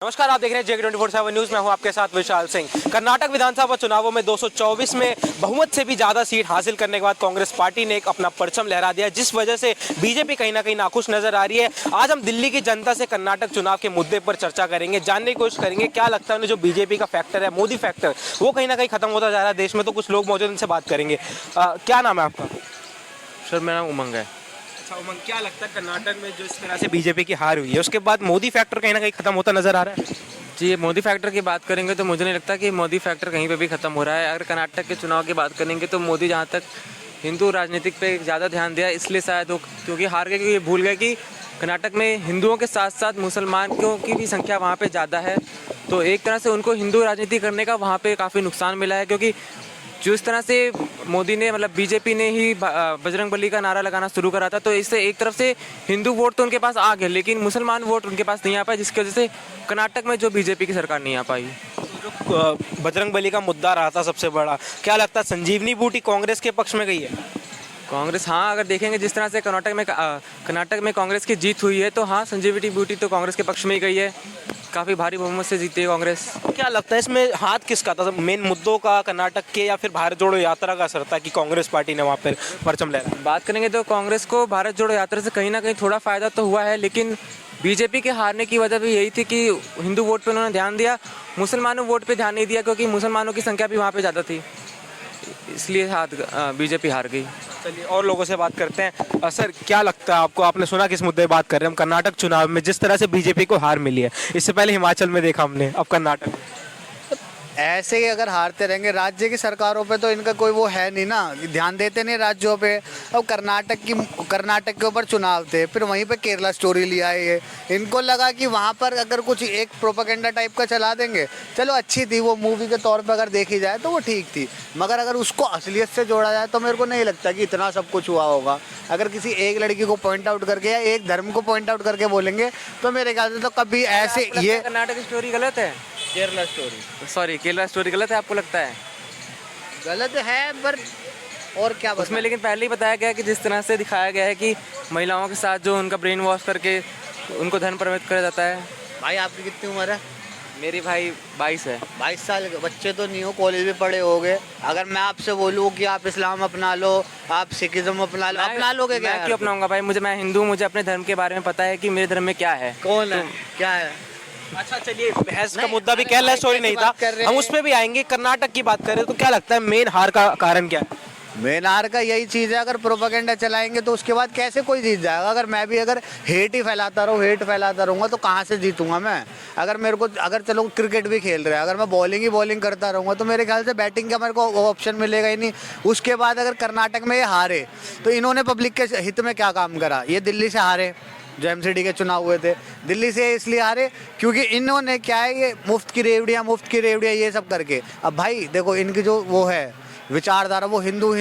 नमस्कार, आप देख रहे हैं जेके 24/7 न्यूज। मैं हूं आपके साथ विशाल सिंह। कर्नाटक विधानसभा चुनावों में 224 में बहुमत से भी ज्यादा सीट हासिल करने के बाद कांग्रेस पार्टी ने एक अपना परचम लहरा दिया, जिस वजह से बीजेपी कहीं ना कहीं नाखुश नजर आ रही है। आज हम दिल्ली की जनता से कर्नाटक चुनाव के मुद्दे पर चर्चा करेंगे, जानने की कोशिश करेंगे क्या लगता है उन्हें जो बीजेपी का फैक्टर है, मोदी फैक्टर, वो कहीं ना कहीं खत्म होता जा रहा है देश में। तो कुछ लोग मौजूद, उनसे बात करेंगे। क्या नाम है आपका? सर मेरा नाम उमंग है। अच्छा उमंग, क्या लगता है कर्नाटक में जो इस तरह से बीजेपी की हार हुई है उसके बाद मोदी फैक्टर कहीं ना कहीं खत्म होता नजर आ रहा है? जी, मोदी फैक्टर की बात करेंगे तो मुझे नहीं लगता कि मोदी फैक्टर कहीं पे भी खत्म हो रहा है। अगर कर्नाटक के चुनाव की बात करेंगे तो मोदी जहाँ तक हिंदू राजनीतिक पे ज़्यादा ध्यान दिया, इसलिए शायद वो क्योंकि हार गए, क्योंकि ये भूल गए कि कर्नाटक में हिंदुओं के साथ साथ मुसलमानों की भी संख्या वहाँ पे ज़्यादा है। तो एक तरह से उनको हिंदू राजनीति करने का वहाँ पे काफ़ी नुकसान मिला है, क्योंकि जो इस तरह से मोदी ने मतलब बीजेपी ने ही बजरंगबली का नारा लगाना शुरू करा था, तो इससे एक तरफ से हिंदू वोट तो उनके पास आ गए, लेकिन मुसलमान वोट उनके पास नहीं आ पाए, जिसकी वजह से कर्नाटक में जो बीजेपी की सरकार नहीं आ पाई। जो बजरंगबली का मुद्दा रहा था सबसे बड़ा, क्या लगता है संजीवनी बूटी कांग्रेस के पक्ष में गई है? कांग्रेस, हाँ, अगर देखेंगे जिस तरह से कर्नाटक में कांग्रेस की जीत हुई है, तो हाँ, संजीवनी बूटी तो कांग्रेस के पक्ष में ही गई है। काफ़ी भारी बहुमत से जीती है कांग्रेस। क्या लगता है इसमें हाथ किसका था, मेन मुद्दों का, कर्नाटक के या फिर भारत जोड़ो यात्रा का असर था कि कांग्रेस पार्टी ने वहाँ पर परचम लहराया? बात करेंगे तो कांग्रेस को भारत जोड़ो यात्रा से कहीं ना कहीं थोड़ा फायदा तो हुआ है, लेकिन बीजेपी के हारने की वजह भी यही थी कि हिंदू वोट पे उन्होंने ध्यान दिया, मुसलमानों वोट पे ध्यान नहीं दिया, क्योंकि मुसलमानों की संख्या भी वहाँ पे ज़्यादा थी, इसलिए बीजेपी हार गई। चलिए और लोगों से बात करते हैं। सर क्या लगता है आपको, आपने सुना किस मुद्दे पे बात कर रहे हैं हम? कर्नाटक चुनाव में जिस तरह से बीजेपी को हार मिली है, इससे पहले हिमाचल में देखा हमने, अब कर्नाटक में ऐसे ही अगर हारते रहेंगे, राज्य की सरकारों पे तो इनका कोई वो है नहीं ना, ध्यान देते नहीं राज्यों पे। अब कर्नाटक के ऊपर चुनाव थे, फिर वहीं पे केरला स्टोरी लिया है ये। इनको लगा कि वहाँ पर अगर कुछ एक प्रोपेगेंडा टाइप का चला देंगे, चलो अच्छी थी वो, मूवी के तौर पे अगर देखी जाए तो वो ठीक थी, मगर अगर उसको असलियत से जोड़ा जाए तो मेरे को नहीं लगता कि इतना सब कुछ हुआ होगा। अगर किसी एक लड़की को पॉइंट आउट करके या एक धर्म को पॉइंट आउट करके बोलेंगे तो मेरे ख्याल से तो कभी ऐसे ये कर्नाटक की स्टोरी गलत है, केरला स्टोरी गलत है, आपको लगता है? गलत है, पर और क्या उसमें लेकिन पहले ही बताया गया कि जिस तरह से दिखाया गया है कि महिलाओं के साथ जो उनका ब्रेन वॉश करके उनको धन प्रमित करा जाता है। भाई आपकी कितनी उम्र है? मेरी भाई 22 है। 22 साल के बच्चे तो नहीं हो, कॉलेज में पढ़े होगे। अगर मैं आपसे बोलूँ कि आप इस्लाम अपना लो, आप सिखिज्म अपना लो, अपना लोगे क्या? मैं क्यों अपनाऊंगा भाई? मैं हिंदू, मुझे अपने धर्म के बारे में पता है कि मेरे धर्म में क्या है। कौन है, क्या है? अच्छा चलिए, बहस का मुद्दा भी केरला स्टोरी नहीं था, हम उस पर भी आएंगे। कर्नाटक की बात करें तो क्या लगता है मेन हार का कारण क्या है? मेन हार का यही चीज़ है, अगर प्रोपेगेंडा चलाएंगे तो उसके बाद कैसे कोई जीत जाएगा? अगर मैं भी अगर हेट फैलाता रहूँगा तो कहाँ से जीतूंगा मैं? अगर चलो क्रिकेट भी खेल रहे हैं, अगर मैं बॉलिंग ही बॉलिंग करता रहूँगा तो मेरे ख्याल से बैटिंग का मेरे को ऑप्शन मिलेगा ही नहीं। उसके बाद अगर कर्नाटक में ये हारे तो इन्होंने पब्लिक के हित में क्या काम करा? ये दिल्ली से हारे, जो एमसीडी के चुनाव हुए थे, दिल्ली से इसलिए हारे क्योंकि इन्होंने क्या है, ये मुफ्त की रेवड़ियाँ ये सब करके। अब भाई देखो, इनकी जो वो है विचारधारा, वो हिंदू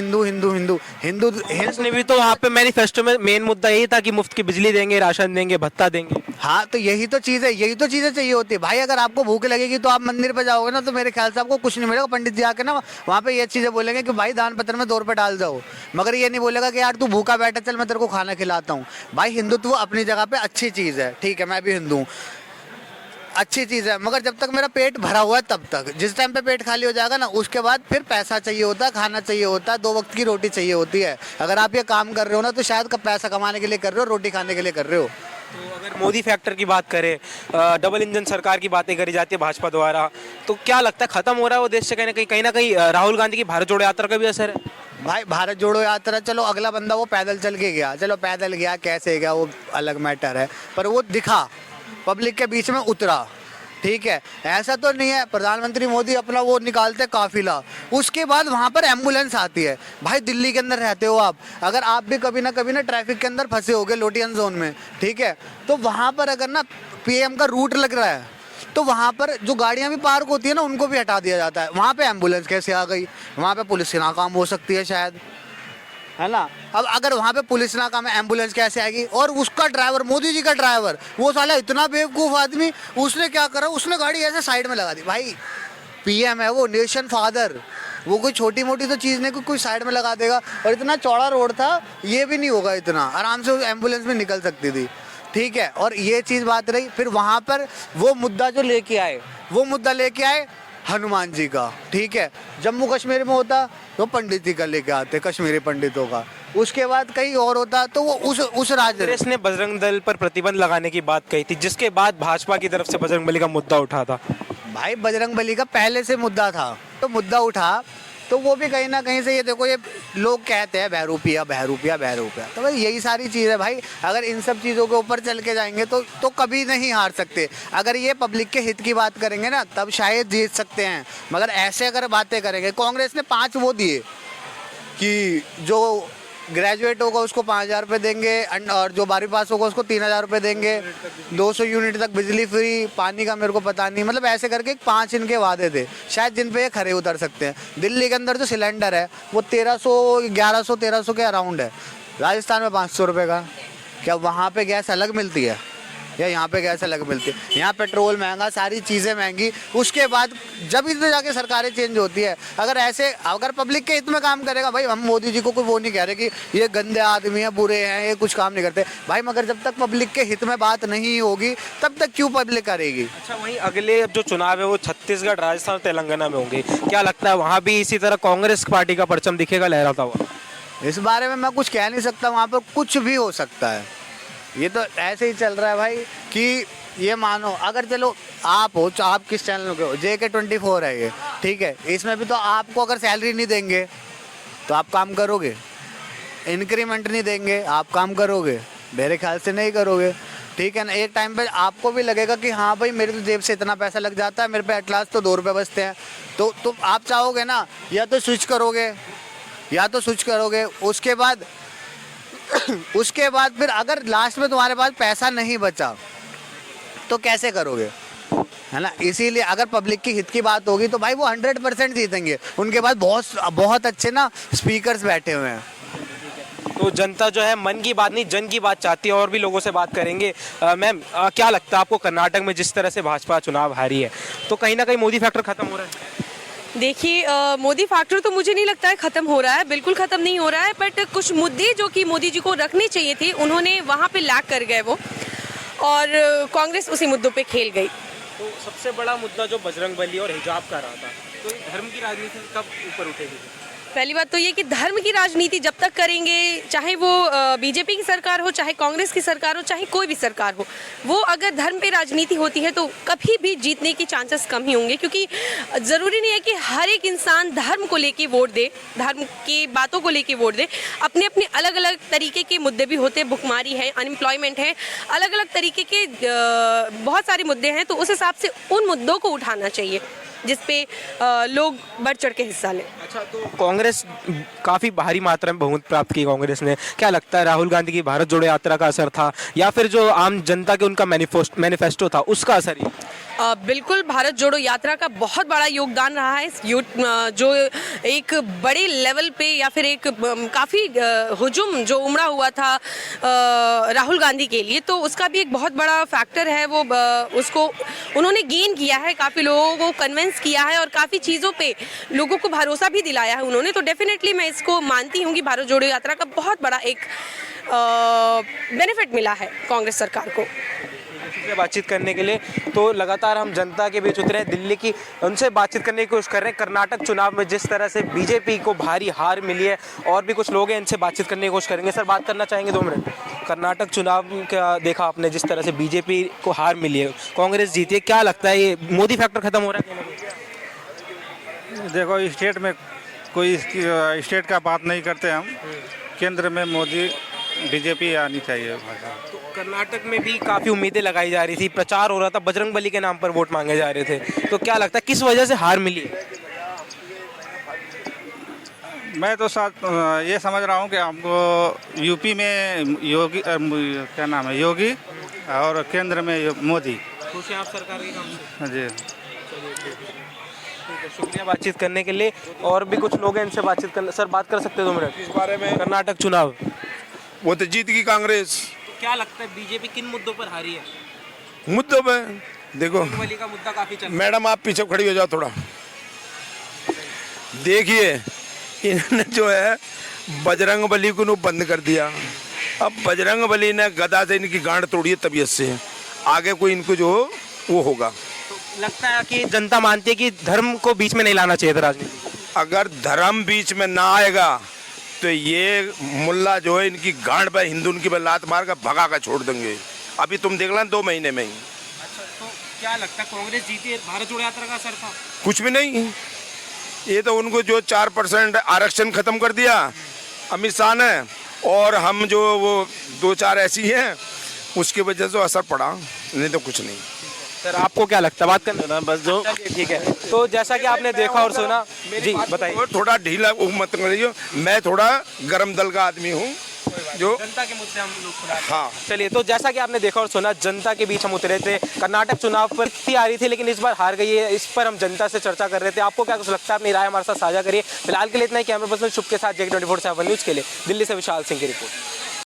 ने भी तो वहाँ पे मैनिफेस्टो में मेन मुद्दा यही था कि मुफ्त की बिजली देंगे, राशन देंगे, भत्ता देंगे। हाँ, तो यही तो चीज़ें चाहिए होती है भाई। अगर आपको भूख लगेगी तो आप मंदिर पे जाओगे ना, तो मेरे ख्याल से आपको कुछ नहीं मिलेगा। पंडित जी आके ना वहाँ पे ये चीज़ें बोलेंगे कि भाई दान पत्र में 2 रुपये डाल जाओ, मगर ये नहीं बोलेगा कि यार तू भूखा बैठा, चल मैं तेरे को खाना खिलाता हूँ। भाई हिंदुत्व अपनी जगह पे अच्छी चीज़ है, ठीक है, मैं भी हिंदू हूँ, अच्छी चीज़ है, मगर जब तक मेरा पेट भरा हुआ है तब तक। जिस टाइम पे पेट खाली हो जाएगा ना, उसके बाद फिर पैसा चाहिए होता है, खाना चाहिए होता है, 2 वक्त की रोटी चाहिए होती है। अगर आप ये काम कर रहे हो ना तो शायद पैसा कमाने के लिए कर रहे हो, रोटी खाने के लिए कर रहे हो। तो अगर मोदी फैक्टर की बात करें, डबल इंजन सरकार की बातें करी जाती है भाजपा द्वारा, तो क्या लगता है खत्म हो रहा है वो देश से कहीं ना कहीं राहुल गांधी की भारत जोड़ो यात्रा का भी असर है? भाई भारत जोड़ो यात्रा, चलो अगला बंदा वो पैदल चल के गया, चलो पैदल गया, कैसे गया वो अलग मैटर है, पर वो दिखा, पब्लिक के बीच में उतरा, ठीक है। ऐसा तो नहीं है प्रधानमंत्री मोदी अपना वो निकालते काफिला, उसके बाद वहाँ पर एम्बुलेंस आती है। भाई दिल्ली के अंदर रहते हो आप, अगर आप भी कभी ना ट्रैफिक के अंदर फंसे होगे लोटियन जोन में, ठीक है, तो वहाँ पर अगर ना पीएम का रूट लग रहा है तो वहाँ पर जो गाड़ियाँ भी पार्क होती है ना, उनको भी हटा दिया जाता है। वहाँ पे एम्बुलेंस कैसे आ गई? वहाँ पे पुलिस नाकाम हो सकती है शायद, है ना। अब अगर वहाँ पे पुलिस नाकाम है, एम्बुलेंस कैसे आएगी? और उसका ड्राइवर, मोदी जी का ड्राइवर, वो साला इतना बेवकूफ़ आदमी, उसने क्या करा, उसने गाड़ी ऐसे साइड में लगा दी। भाई पीएम है वो, नेशन फादर, वो कोई छोटी मोटी तो चीज़ नहीं कोई साइड में लगा देगा। और इतना चौड़ा रोड था, ये भी नहीं होगा, इतना आराम से एम्बुलेंस में निकल सकती थी। ठीक है। और ये चीज़ बात रही, फिर वहाँ पर वो मुद्दा जो लेके आए, वो मुद्दा लेके आए हनुमान जी का, ठीक है। जम्मू कश्मीर में होता तो पंडित जी का लेके आते, कश्मीरी पंडितों का। उसके बाद कहीं और होता तो वो उस राज्य कांग्रेस ने बजरंग दल पर प्रतिबंध लगाने की बात कही थी, जिसके बाद भाजपा की तरफ से बजरंगबली का मुद्दा उठा था। भाई बजरंगबली का पहले से मुद्दा था, तो मुद्दा उठा तो वो भी कहीं ना कहीं से, ये देखो ये लोग कहते हैं बहरूपिया बहरूपिया बहरूपिया, तो भाई यही सारी चीज़ है भाई। अगर इन सब चीज़ों के ऊपर चल के जाएंगे तो कभी नहीं हार सकते। अगर ये पब्लिक के हित की बात करेंगे ना तब शायद जीत सकते हैं, मगर ऐसे अगर बातें करेंगे, कांग्रेस ने 5 वो दिए कि जो ग्रेजुएट होगा उसको 5,000 रुपये देंगे, और जो 12वीं पास होगा उसको 3,000 रुपये देंगे, 200 यूनिट तक बिजली फ्री, पानी का मेरे को पता नहीं, मतलब ऐसे करके 5 इनके वादे थे शायद जिन पे ये खरे उतर सकते हैं। दिल्ली के अंदर जो सिलेंडर है वो 1100 के अराउंड है, राजस्थान में 500 रुपये का। क्या वहाँ पे गैस अलग मिलती है या यहाँ पे गैस अलग मिलती है? यहाँ पेट्रोल महंगा, सारी चीज़ें महंगी, उसके बाद जब इसमें जाके सरकारें चेंज होती है। अगर पब्लिक के हित में काम करेगा भाई, हम मोदी जी को कोई वो नहीं कह रहे कि ये गंदे आदमी हैं, बुरे हैं, ये कुछ काम नहीं करते भाई, मगर जब तक पब्लिक के हित में बात नहीं होगी तब तक क्यों पब्लिक करेगी। अच्छा, वहीं अगले जो चुनाव है वो छत्तीसगढ़, राजस्थान, तेलंगाना में होंगे, क्या लगता है वहाँ भी इसी तरह कांग्रेस पार्टी का परचम दिखेगा लहराता हुआ? इस बारे में मैं कुछ कह नहीं सकता, वहाँ पर कुछ भी हो सकता है। ये तो ऐसे ही चल रहा है भाई कि ये मानो अगर चलो आप हो, आप किस चैनल के हो, JK24 है ये, ठीक है। इसमें भी तो आपको अगर सैलरी नहीं देंगे तो आप काम करोगे, इंक्रीमेंट नहीं देंगे आप काम करोगे? मेरे ख्याल से नहीं करोगे, ठीक है ना। एक टाइम पे आपको भी लगेगा कि हाँ भाई मेरे तो जेब से इतना पैसा लग जाता है, मेरे पे एट लास्ट तो 2 रुपये बचते हैं, तो आप चाहोगे ना या तो स्विच करोगे, उसके बाद फिर अगर लास्ट में तुम्हारे पास पैसा नहीं बचा तो कैसे करोगे, है ना। इसीलिए अगर पब्लिक की हित की बात होगी तो भाई वो 100% जीतेंगे। उनके पास बहुत अच्छे ना स्पीकर्स बैठे हुए हैं। तो जनता जो है मन की बात नहीं जन की बात चाहती है, और भी लोगों से बात करेंगे। मैम, क्या लगता है आपको कर्नाटक में जिस तरह से भाजपा चुनाव हारी है तो कहीं ना कहीं मोदी फैक्टर खत्म हो रहा है? देखिए, मोदी फैक्टर तो मुझे नहीं लगता है ख़त्म हो रहा है, बिल्कुल ख़त्म नहीं हो रहा है। बट कुछ मुद्दे जो कि मोदी जी को रखने चाहिए थे उन्होंने वहाँ पे लैग कर गए वो, और कांग्रेस उसी मुद्दों पे खेल गई। तो सबसे बड़ा मुद्दा जो बजरंगबली और हिजाब का रहा था, तो धर्म की राजनीति कब ऊपर उठेगी? पहली बात तो ये कि धर्म की राजनीति जब तक करेंगे, चाहे वो बीजेपी की सरकार हो, चाहे कांग्रेस की सरकार हो, चाहे कोई भी सरकार हो, वो अगर धर्म पे राजनीति होती है तो कभी भी जीतने की चांसेस कम ही होंगे। क्योंकि ज़रूरी नहीं है कि हर एक इंसान धर्म को लेके वोट दे, धर्म की बातों को लेके वोट दे। अपने अपने अलग अलग तरीके के मुद्दे भी होते हैं, भुखमारी है, अनएम्प्लॉयमेंट है, अलग अलग तरीके के बहुत सारे मुद्दे हैं। तो उस हिसाब से उन मुद्दों को उठाना चाहिए जिस पे लोग बढ़ चढ़ के हिस्सा लें। अच्छा, तो कांग्रेस काफ़ी भारी मात्रा में बहुमत प्राप्त की कांग्रेस ने, क्या लगता है राहुल गांधी की भारत जोड़ो यात्रा का असर था या फिर जो आम जनता के उनका मैनिफेस्टो था उसका असर ही? बिल्कुल, भारत जोड़ो यात्रा का बहुत बड़ा योगदान रहा है। जो एक बड़े लेवल पे या फिर एक काफ़ी हुजूम जो उमड़ा हुआ था राहुल गांधी के लिए, तो उसका भी एक बहुत बड़ा फैक्टर है। वो उसको उन्होंने गेन किया है, काफ़ी लोगों को कन्विंस किया है और काफ़ी चीज़ों पे लोगों को भरोसा भी दिलाया है उन्होंने। तो डेफिनेटली मैं इसको मानती हूँ कि भारत जोड़ो यात्रा का बहुत बड़ा एक बेनिफिट मिला है कांग्रेस सरकार को। से बातचीत करने के लिए तो लगातार हम जनता के बीच उतरे हैं, दिल्ली की उनसे बातचीत करने की कोशिश कर रहे हैं। कर्नाटक चुनाव में जिस तरह से बीजेपी को भारी हार मिली है, और भी कुछ लोग हैं, इनसे बातचीत करने की कोशिश करेंगे। सर, बात करना चाहेंगे 2 मिनट? कर्नाटक चुनाव का देखा आपने, जिस तरह से बीजेपी को हार मिली है, कांग्रेस जीती है, क्या लगता है ये मोदी फैक्टर खत्म हो रहा है? देखो, स्टेट में कोई स्टेट का बात नहीं करते हम, केंद्र में मोदी बीजेपी आनी चाहिए। तो कर्नाटक में भी काफ़ी उम्मीदें लगाई जा रही थी, प्रचार हो रहा था, बजरंगबली के नाम पर वोट मांगे जा रहे थे, तो क्या लगता है किस वजह से हार मिली? मैं तो ये समझ रहा हूँ कि हमको यूपी में योगी, क्या नाम है, योगी, और केंद्र में मोदी। खुश हैं आप सरकार के काम से? जी, शुक्रिया बातचीत करने के लिए। और भी कुछ लोग हैं, इनसे बातचीत करना। सर, बात कर सकते हैं 2 मिनट इस बारे में? कर्नाटक चुनाव वो तो जीत गई कांग्रेस। क्या लगता है बीजेपी किन मुद्दों पर हारी है? मुद्दों पे देखो, बजरंगबली का मुद्दा काफी चल रहा है। मैडम आप पीछे खड़ी हो जाओ थोड़ा। देखिए, इन्होंने जो है बजरंगबली को बंद कर दिया, अब बजरंग बली ने गदा से इनकी गांड तोड़ी है तबीयत से, आगे कोई इनको जो हो वो होगा। लगता है कि जनता मानती है कि धर्म को बीच में नहीं लाना चाहिए था राजनीति। अगर धर्म बीच में ना आएगा तो ये मुल्ला जो है इनकी गांड पे हिंदू की लात मार कर भगा कर छोड़ देंगे। अभी तुम देख लेना 2 महीने में ही। अच्छा, तो क्या लगता है कांग्रेस जीती है, भारत जोड़ो यात्रा का असर था? कुछ भी नहीं, ये तो उनको जो 4% आरक्षण खत्म कर दिया अमित शाह ने, और हम जो वो 2-4 ऐसी हैं उसकी वजह से असर पड़ा, नहीं तो कुछ नहीं। सर आपको क्या लगता है, बात करना बस जो ठीक है। तो जैसा कि आपने देखा और सुना, जी बताइए। वो थोड़ा ढीला मत करिए, मैं थोड़ा गरम दल का आदमी हूँ जो जनता के मुद्दे हम लोग उठाते हैं। हाँ। चलिए, तो जैसा कि आपने देखा और सुना, जनता के बीच हम उतरे थे। कर्नाटक चुनाव पर थी आ रही थी, लेकिन इस बार हार गई है। इस पर हम जनता से चर्चा कर रहे थे। आपको क्या कुछ लगता है, अपनी राय हमारे साथ साझा करिए। फिलहाल के लिए इतना ही। कैमरा पर्सन शुभ के साथ JK 24/7 न्यूज़ के लिए दिल्ली से विशाल सिंह की रिपोर्ट।